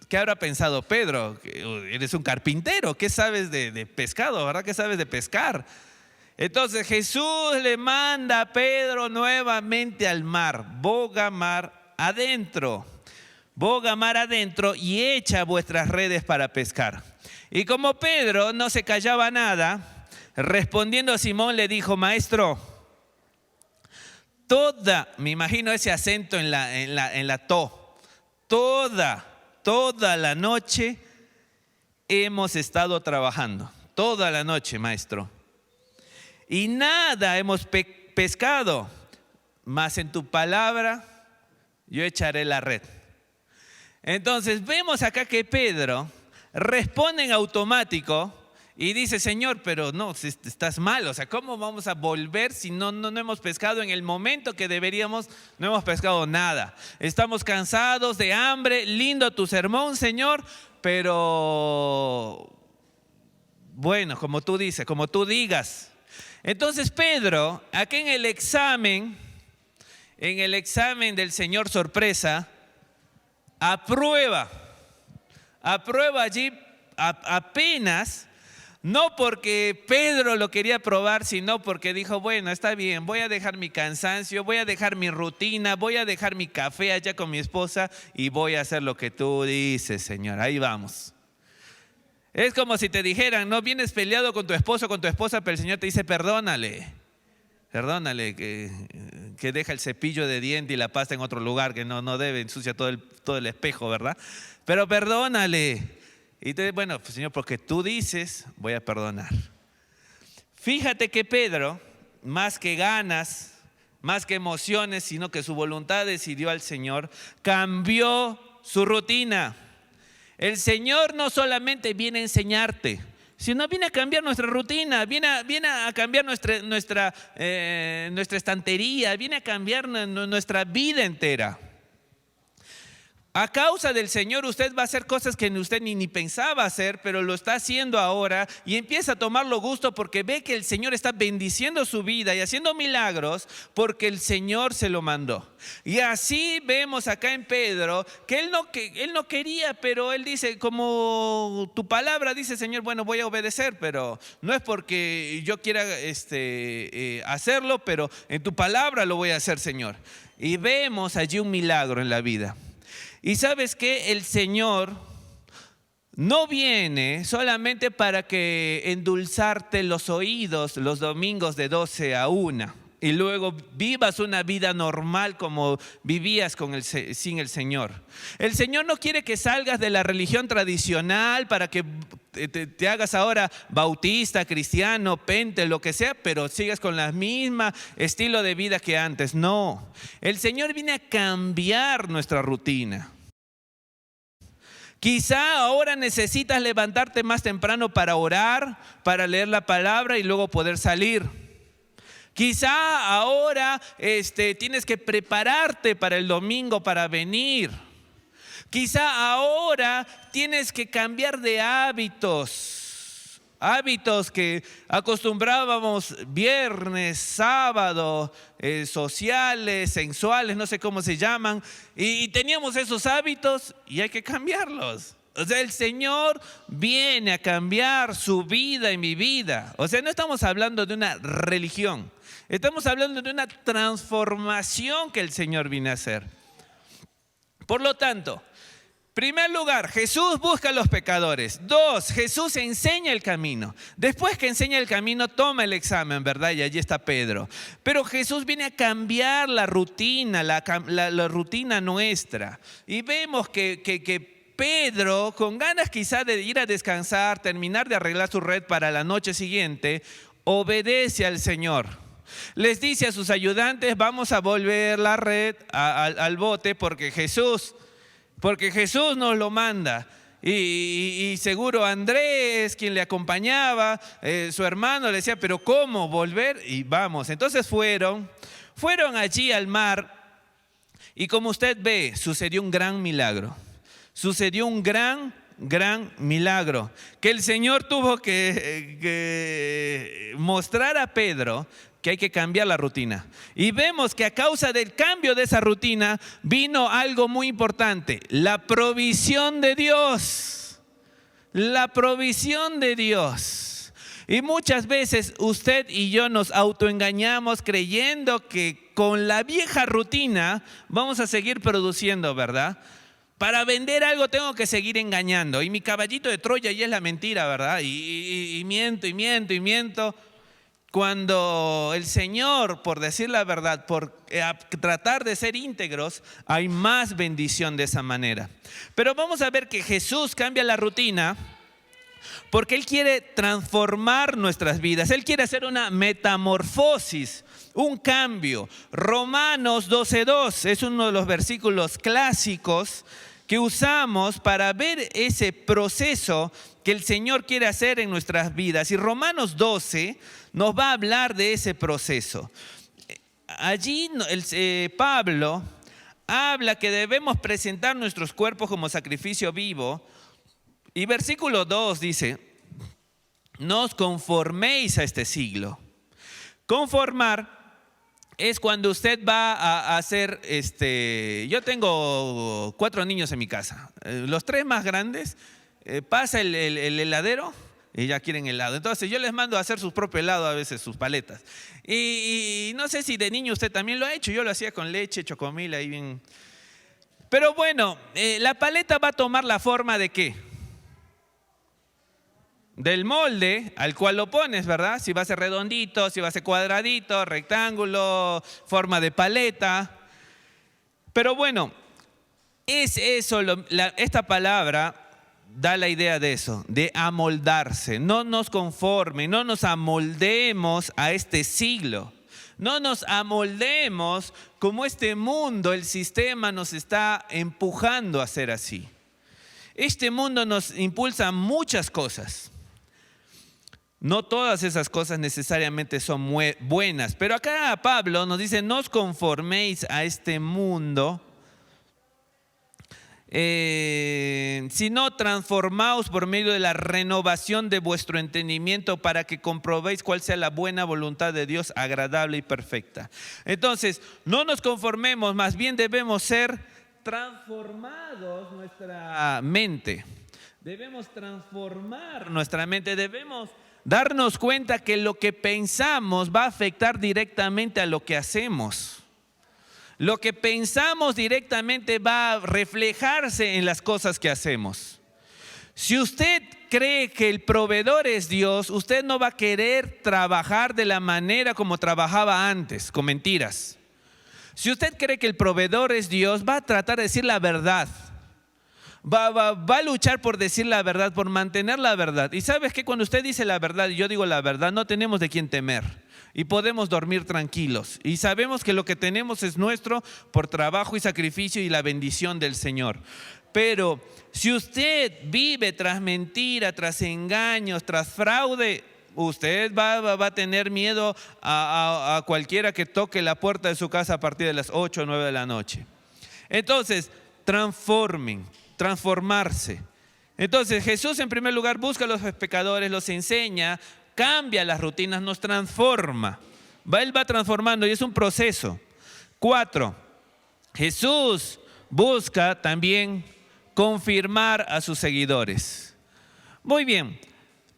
¿qué habrá pensado Pedro? Eres un carpintero, ¿qué sabes de pescado, verdad? ¿Qué sabes de pescar? Entonces Jesús le manda a Pedro nuevamente al mar: boga mar adentro y echa vuestras redes para pescar. Y como Pedro no se callaba nada, respondiendo a Simón le dijo: maestro, me imagino ese acento en la to, toda la noche hemos estado trabajando, toda la noche, maestro, y nada hemos pescado, mas en tu palabra yo echaré la red. Entonces vemos acá que Pedro responde en automático y dice: Señor, pero no, estás mal, o sea, ¿cómo vamos a volver si no hemos pescado en el momento que deberíamos? No hemos pescado nada, estamos cansados, de hambre. Lindo tu sermón, Señor, pero bueno, como tú dices, como tú digas. Entonces Pedro, aquí en el examen del Señor sorpresa, aprueba allí apenas, no porque Pedro lo quería probar, sino porque dijo: bueno, está bien, voy a dejar mi cansancio, voy a dejar mi rutina, voy a dejar mi café allá con mi esposa y voy a hacer lo que tú dices, Señor. Ahí vamos. Es como si te dijeran: no, vienes peleado con tu esposo o con tu esposa, pero el Señor te dice: perdónale, que deja el cepillo de diente y la pasta en otro lugar, que no debe, ensucia todo el espejo, ¿verdad? Pero perdónale. Y te dice: bueno, pues, Señor, porque tú dices, voy a perdonar. Fíjate que Pedro, más que ganas, más que emociones, sino que su voluntad decidió al Señor, cambió su rutina. El Señor no solamente viene a enseñarte, sino viene a cambiar nuestra rutina, viene a cambiar nuestra estantería, viene a cambiar nuestra vida entera. A causa del Señor usted va a hacer cosas que usted ni pensaba hacer, pero lo está haciendo ahora y empieza a tomarlo gusto porque ve que el Señor está bendiciendo su vida y haciendo milagros porque el Señor se lo mandó. Y así vemos acá en Pedro que él no quería, pero él dice, como tu palabra dice, Señor, bueno, voy a obedecer, pero no es porque yo quiera hacerlo, pero en tu palabra lo voy a hacer, Señor. Y vemos allí un milagro en la vida. Y sabes que el Señor no viene solamente para que endulzarte los oídos los domingos de 12 a 1 y luego vivas una vida normal como vivías sin el Señor. El Señor no quiere que salgas de la religión tradicional para que te hagas ahora bautista, cristiano, pente, lo que sea, pero sigas con la misma estilo de vida que antes. No, el Señor viene a cambiar nuestra rutina. Quizá ahora necesitas levantarte más temprano para orar, para leer la palabra y luego poder salir. Quizá ahora tienes que prepararte para el domingo para venir. Quizá ahora tienes que cambiar de hábitos que acostumbrábamos viernes, sábado, sociales, sensuales, no sé cómo se llaman, y teníamos esos hábitos y hay que cambiarlos. O sea, el Señor viene a cambiar su vida y mi vida. O sea, no estamos hablando de una religión, estamos hablando de una transformación que el Señor viene a hacer. Por lo tanto, primer lugar, Jesús busca a los pecadores. 2, Jesús enseña el camino. Después que enseña el camino, toma el examen, ¿verdad? Y allí está Pedro. Pero Jesús viene a cambiar la rutina, la rutina nuestra. Y vemos que Pedro, con ganas quizá de ir a descansar, terminar de arreglar su red para la noche siguiente, obedece al Señor. Les dice a sus ayudantes, vamos a volver la red al bote porque Jesús nos lo manda. Y seguro Andrés, quien le acompañaba, su hermano le decía, pero ¿cómo volver? Y vamos, entonces fueron allí al mar y como usted ve, sucedió un gran milagro. Sucedió un gran milagro que el Señor tuvo que mostrar a Pedro que hay que cambiar la rutina. Y vemos que a causa del cambio de esa rutina vino algo muy importante, la provisión de Dios. La provisión de Dios. Y muchas veces usted y yo nos autoengañamos creyendo que con la vieja rutina vamos a seguir produciendo, ¿verdad? Para vender algo tengo que seguir engañando. Y mi caballito de Troya ya es la mentira, ¿verdad? Y miento. Cuando el Señor, por decir la verdad, por tratar de ser íntegros, hay más bendición de esa manera. Pero vamos a ver que Jesús cambia la rutina porque Él quiere transformar nuestras vidas. Él quiere hacer una metamorfosis, un cambio. Romanos 12:2 es uno de los versículos clásicos que usamos para ver ese proceso que el Señor quiere hacer en nuestras vidas. Y Romanos 12 nos va a hablar de ese proceso. Allí Pablo habla que debemos presentar nuestros cuerpos como sacrificio vivo. Y versículo 2 dice, no os conforméis a este siglo. Conformar es cuando usted va a hacer, yo tengo 4 niños en mi casa. Los 3 más grandes, pasa el heladero y ya quieren helado. Entonces yo les mando a hacer su propio helado a veces, sus paletas. Y no sé si de niño usted también lo ha hecho. Yo lo hacía con leche, chocomil, ahí bien. Pero bueno, la paleta va a tomar la forma ¿de qué? Del molde al cual lo pones, ¿verdad? Si va a ser redondito, si va a ser cuadradito, rectángulo, forma de paleta. Pero bueno, es eso, esta palabra da la idea de eso, de amoldarse. No nos conforme, no nos amoldemos a este siglo. No nos amoldemos como este mundo, el sistema nos está empujando a hacer así. Este mundo nos impulsa a muchas cosas. No todas esas cosas necesariamente son buenas, pero acá Pablo nos dice: no os conforméis a este mundo, sino transformaos por medio de la renovación de vuestro entendimiento, para que comprobéis cuál sea la buena voluntad de Dios, agradable y perfecta. Entonces, no nos conformemos, más bien debemos ser transformados nuestra mente. Debemos transformar nuestra mente, debemos darnos cuenta que lo que pensamos va a afectar directamente a lo que hacemos. Lo que pensamos directamente va a reflejarse en las cosas que hacemos. Si usted cree que el proveedor es Dios, usted no va a querer trabajar de la manera como trabajaba antes, con mentiras. Si usted cree que el proveedor es Dios, va a tratar de decir la verdad. Va a luchar por decir la verdad, por mantener la verdad. Y sabes que cuando usted dice la verdad y yo digo la verdad, no tenemos de quién temer. Y podemos dormir tranquilos. Y sabemos que lo que tenemos es nuestro por trabajo y sacrificio y la bendición del Señor. Pero si usted vive tras mentira, tras engaños, tras fraude, usted va a tener miedo a cualquiera que toque la puerta de su casa a partir de las 8 o 9 de la noche. Entonces, transformarse. Entonces Jesús en primer lugar busca a los pecadores, los enseña, cambia las rutinas, nos transforma. Él va transformando y es un proceso. 4, Jesús busca también confirmar a sus seguidores. Muy bien,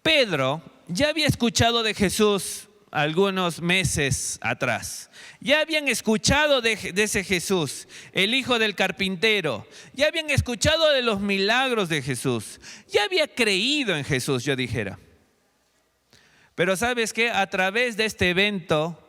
Pedro ya había escuchado de Jesús algunos meses atrás. Ya habían escuchado de ese Jesús, el hijo del carpintero. Ya habían escuchado de los milagros de Jesús. Ya había creído en Jesús, yo dijera. Pero ¿sabes qué? A través de este evento,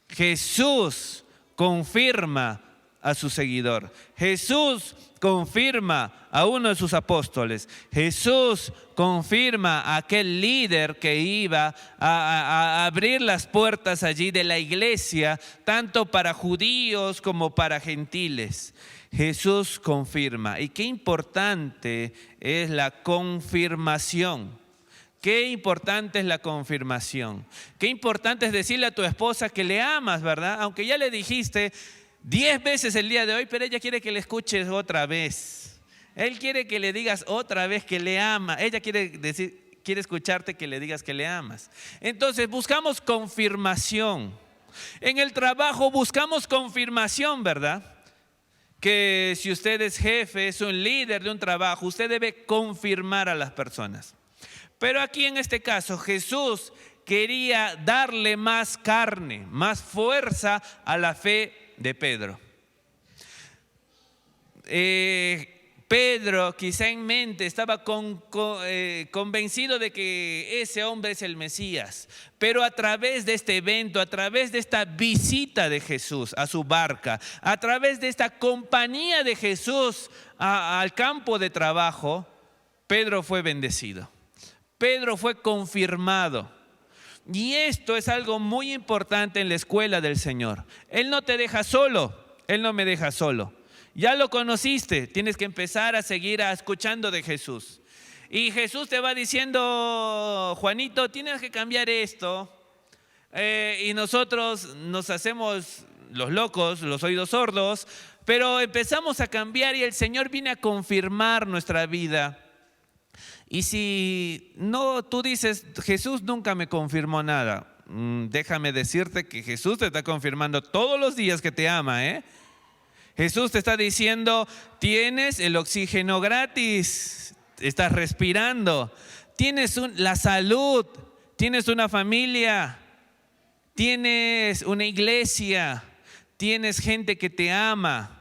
Jesús confirma a su seguidor. Jesús confirma a uno de sus apóstoles. Jesús confirma a aquel líder que iba a abrir las puertas allí de la iglesia, tanto para judíos como para gentiles. Jesús confirma. Y qué importante es la confirmación. Qué importante es la confirmación. Qué importante es decirle a tu esposa que le amas, ¿verdad? Aunque ya le dijiste 10 veces el día de hoy, pero ella quiere que le escuches otra vez. Él quiere que le digas otra vez que le ama. Ella quiere escucharte que le digas que le amas. Entonces buscamos confirmación. En el trabajo buscamos confirmación, ¿verdad? Que si usted es jefe, es un líder de un trabajo, usted debe confirmar a las personas. Pero aquí en este caso Jesús quería darle más carne, más fuerza a la fe de Pedro. Pedro quizá en mente estaba convencido de que ese hombre es el Mesías, pero a través de este evento, a través de esta visita de Jesús a su barca, a través de esta compañía de Jesús al campo de trabajo, Pedro fue bendecido. Pedro fue confirmado. Y esto es algo muy importante en la escuela del Señor. Él no te deja solo, Él no me deja solo. Ya lo conociste, tienes que empezar a seguir escuchando de Jesús. Y Jesús te va diciendo: Juanito, tienes que cambiar esto. Y nosotros nos hacemos los locos, los oídos sordos, pero empezamos a cambiar y el Señor viene a confirmar nuestra vida. Y si no, tú dices: Jesús nunca me confirmó nada. Déjame decirte que Jesús te está confirmando todos los días que te ama, ¿eh? Jesús te está diciendo: tienes el oxígeno gratis, estás respirando, tienes la salud, tienes una familia, tienes una iglesia, tienes gente que te ama.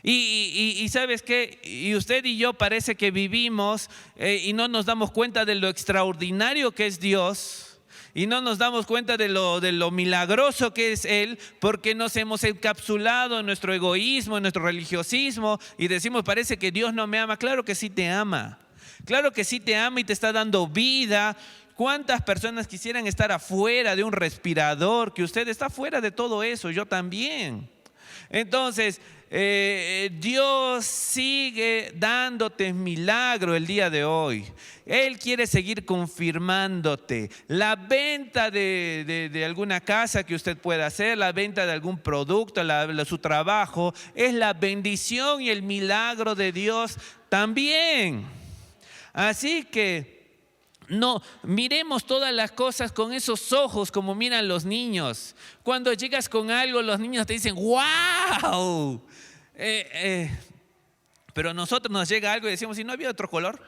Y ¿sabes qué? Y usted y yo parece que vivimos y no nos damos cuenta de lo extraordinario que es Dios. Y no nos damos cuenta de lo milagroso que es Él, porque nos hemos encapsulado en nuestro egoísmo, en nuestro religiosismo, y decimos: parece que Dios no me ama. Claro que sí te ama. Claro que sí te ama y te está dando vida. ¿Cuántas personas quisieran estar afuera de un respirador? Que usted está fuera de todo eso, yo también. Entonces, Dios sigue dándote milagro el día de hoy. Él quiere seguir confirmándote. La venta de alguna casa que usted pueda hacer, la venta de algún producto, su trabajo, es la bendición y el milagro de Dios también. Así que no miremos todas las cosas con esos ojos como miran los niños. Cuando llegas con algo, los niños te dicen ¡wow! Pero a nosotros nos llega algo y decimos, ¿y no había otro color?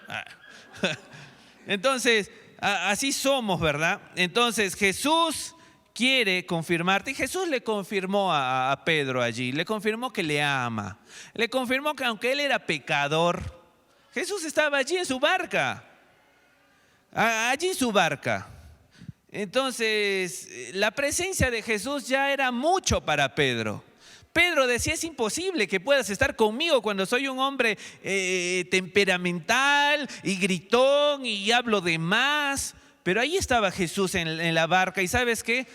Entonces, así somos, ¿verdad? Entonces, Jesús quiere confirmarte. Y Jesús le confirmó a Pedro allí, le confirmó que le ama. Le confirmó que aunque él era pecador, Jesús estaba allí en su barca. Allí en su barca. Entonces, la presencia de Jesús ya era mucho para Pedro. Pedro decía, es imposible que puedas estar conmigo cuando soy un hombre temperamental y gritón y hablo de más. Pero ahí estaba Jesús en la barca y ¿sabes qué?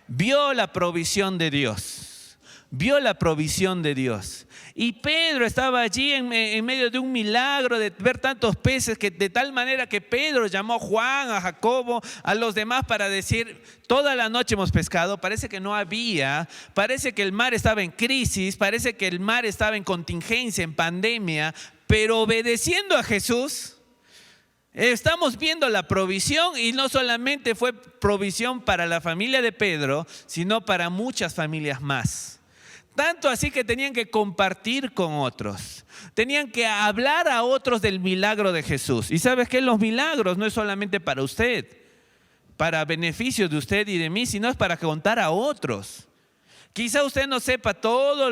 Vio la provisión de Dios. Vio la provisión de Dios. Y Pedro estaba allí en medio de un milagro de ver tantos peces, que de tal manera que Pedro llamó a Juan, a Jacobo, a los demás para decir, toda la noche hemos pescado, parece que no había, parece que el mar estaba en crisis, parece que el mar estaba en contingencia, en pandemia, pero obedeciendo a Jesús, estamos viendo la provisión, y no solamente fue provisión para la familia de Pedro, sino para muchas familias más. Tanto así que tenían que compartir con otros. Tenían que hablar a otros del milagro de Jesús. Y sabes que los milagros no es solamente para usted, para beneficio de usted y de mí, sino es para contar a otros. Quizá usted no sepa todos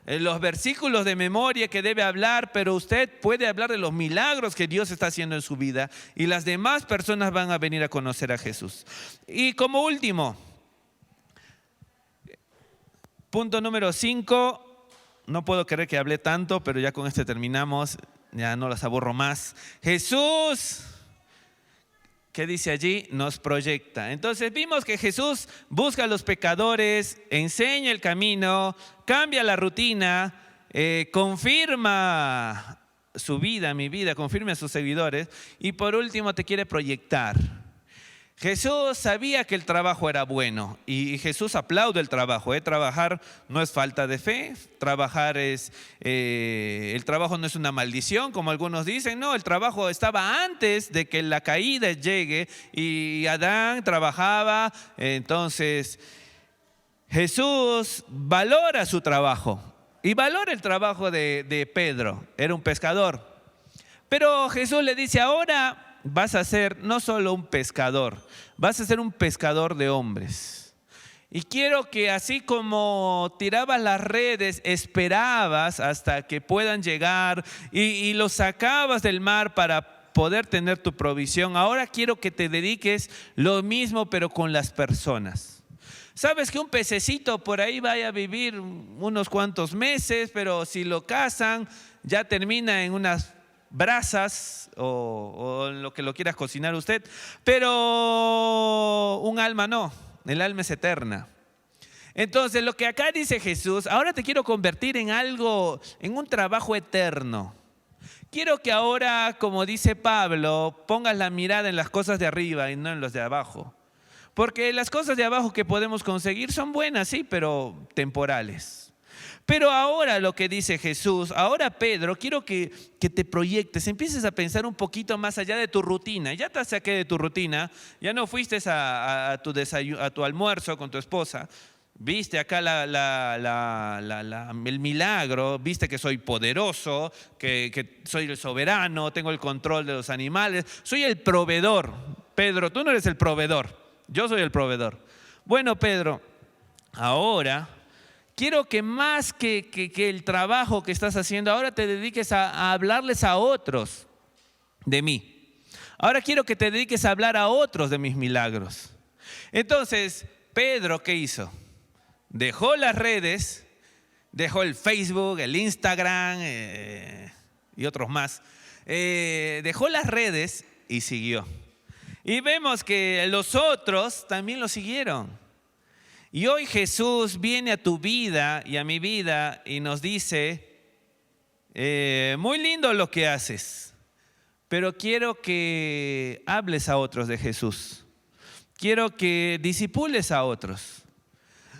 los versículos de memoria que debe hablar, pero usted puede hablar de los milagros que Dios está haciendo en su vida y las demás personas van a venir a conocer a Jesús. Y como último, punto número 5, no puedo creer que hablé tanto, pero ya con este terminamos, ya no las aburro más. Jesús, ¿qué dice allí? Nos proyecta. Entonces vimos que Jesús busca a los pecadores, enseña el camino, cambia la rutina, confirma su vida, mi vida, confirma a sus seguidores y por último te quiere proyectar. Jesús sabía que el trabajo era bueno y Jesús aplaude el trabajo. Trabajar no es falta de fe, el trabajo no es una maldición como algunos dicen. No, el trabajo estaba antes de que la caída llegue y Adán trabajaba. Entonces Jesús valora su trabajo y valora el trabajo de Pedro, era un pescador. Pero Jesús le dice, ahora vas a ser no solo un pescador, vas a ser un pescador de hombres. Y quiero que así como tirabas las redes, esperabas hasta que puedan llegar y los sacabas del mar para poder tener tu provisión. Ahora quiero que te dediques lo mismo, pero con las personas. Sabes que un pececito por ahí vaya a vivir unos cuantos meses, pero si lo cazan, ya termina en unas brasas o en lo que lo quieras cocinar usted, pero un alma no, el alma es eterna. Entonces lo que acá dice Jesús, ahora te quiero convertir en algo, en un trabajo eterno. Quiero que ahora, como dice Pablo, pongas la mirada en las cosas de arriba y no en las de abajo. Porque las cosas de abajo que podemos conseguir son buenas, sí, pero temporales. Pero ahora lo que dice Jesús, ahora Pedro, quiero que te proyectes, empieces a pensar un poquito más allá de tu rutina. Ya te saqué de tu rutina, ya no fuiste a tu almuerzo con tu esposa, viste acá el milagro, viste que soy poderoso, que soy el soberano, tengo el control de los animales, soy el proveedor. Pedro, tú no eres el proveedor, yo soy el proveedor. Bueno, Pedro, ahora quiero que más que el trabajo que estás haciendo, ahora te dediques a hablarles a otros de mí. Ahora quiero que te dediques a hablar a otros de mis milagros. Entonces, Pedro, ¿qué hizo? Dejó las redes, dejó el Facebook, el Instagram y otros más. Dejó las redes y siguió. Y vemos que los otros también lo siguieron. Y hoy Jesús viene a tu vida y a mi vida y nos dice, muy lindo lo que haces, pero quiero que hables a otros de Jesús. Quiero que disipules a otros.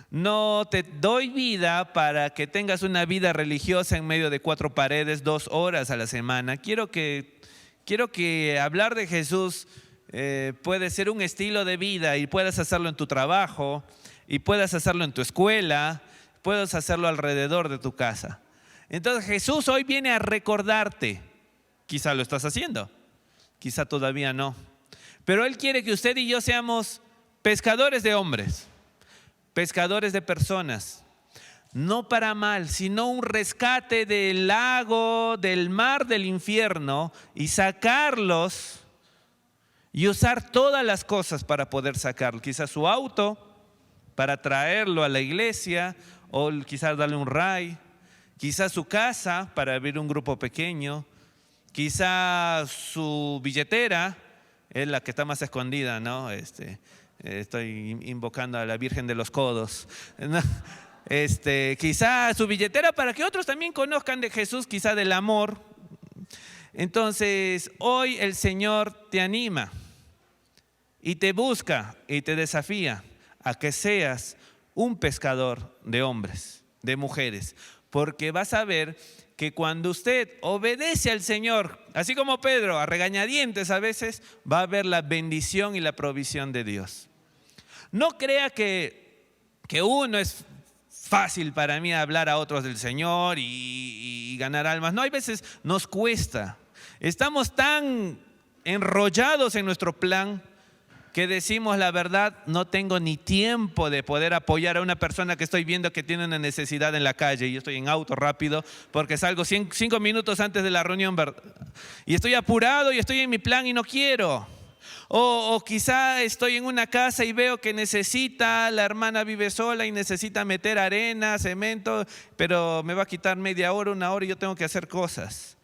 No te doy vida para que tengas una vida religiosa en medio de 4 paredes, 2 horas a la semana. Quiero que hablar de Jesús puede ser un estilo de vida y puedas hacerlo en tu trabajo y puedas hacerlo en tu escuela, puedas hacerlo alrededor de tu casa. Entonces Jesús hoy viene a recordarte. Quizá lo estás haciendo, quizá todavía no. Pero Él quiere que usted y yo seamos pescadores de hombres, pescadores de personas. No para mal, sino un rescate del lago, del mar, del infierno y sacarlos y usar todas las cosas para poder sacarlo. Quizás su auto para traerlo a la iglesia o quizás darle un ray. Quizás su casa para abrir un grupo pequeño. Quizás su billetera es la que está más escondida, ¿no? Estoy invocando a la Virgen de los Codos. Quizás su billetera para que otros también conozcan de Jesús, quizás del amor. Entonces, hoy el Señor te anima y te busca y te desafía a que seas un pescador de hombres, de mujeres. Porque vas a ver que cuando usted obedece al Señor, así como Pedro, a regañadientes a veces, va a ver la bendición y la provisión de Dios. No crea que uno es fácil para mí hablar a otros del Señor y ganar almas. No, hay veces nos cuesta. Estamos tan enrollados en nuestro plan que decimos la verdad, no tengo ni tiempo de poder apoyar a una persona que estoy viendo que tiene una necesidad en la calle y yo estoy en auto rápido porque salgo 5 minutos antes de la reunión y estoy apurado y estoy en mi plan y no quiero. O quizá estoy en una casa y veo que la hermana vive sola y necesita meter arena, cemento, pero me va a quitar media hora, 1 hora y yo tengo que hacer cosas.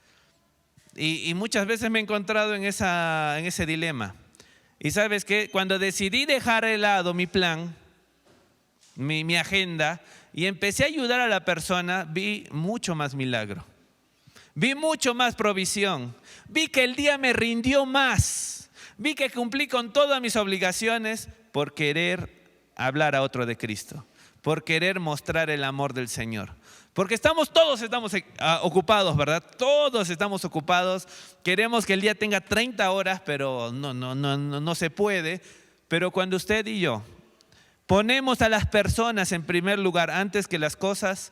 Y muchas veces me he encontrado en ese dilema. Y sabes que cuando decidí dejar de lado mi plan, mi agenda, y empecé a ayudar a la persona, vi mucho más milagro. Vi mucho más provisión. Vi que el día me rindió más. Vi que cumplí con todas mis obligaciones por querer hablar a otro de Cristo, por querer mostrar el amor del Señor. Porque todos estamos ocupados, ¿verdad? Todos estamos ocupados. Queremos que el día tenga 30 horas, pero no se puede. Pero cuando usted y yo ponemos a las personas en primer lugar antes que las cosas,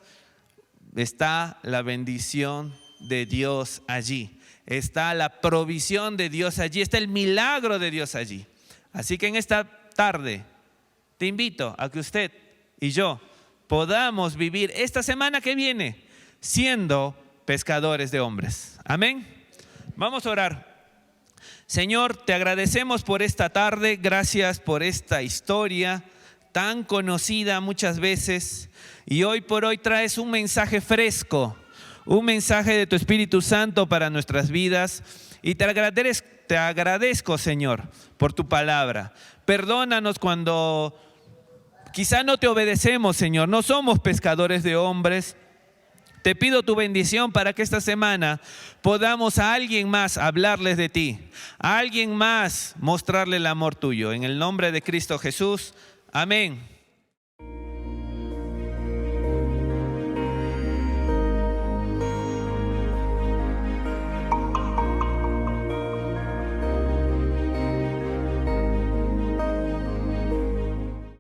está la bendición de Dios allí. Está la provisión de Dios allí. Está el milagro de Dios allí. Así que en esta tarde te invito a que usted y yo podamos vivir esta semana que viene siendo pescadores de hombres. Amén. Vamos a orar. Señor, te agradecemos por esta tarde. Gracias por esta historia tan conocida muchas veces. Y hoy por hoy traes un mensaje fresco, un mensaje de tu Espíritu Santo para nuestras vidas. Y te agradezco, Señor, por tu palabra. Perdónanos cuando quizá no te obedecemos, Señor, no somos pescadores de hombres. Te pido tu bendición para que esta semana podamos a alguien más hablarles de ti, a alguien más mostrarle el amor tuyo. En el nombre de Cristo Jesús, amén.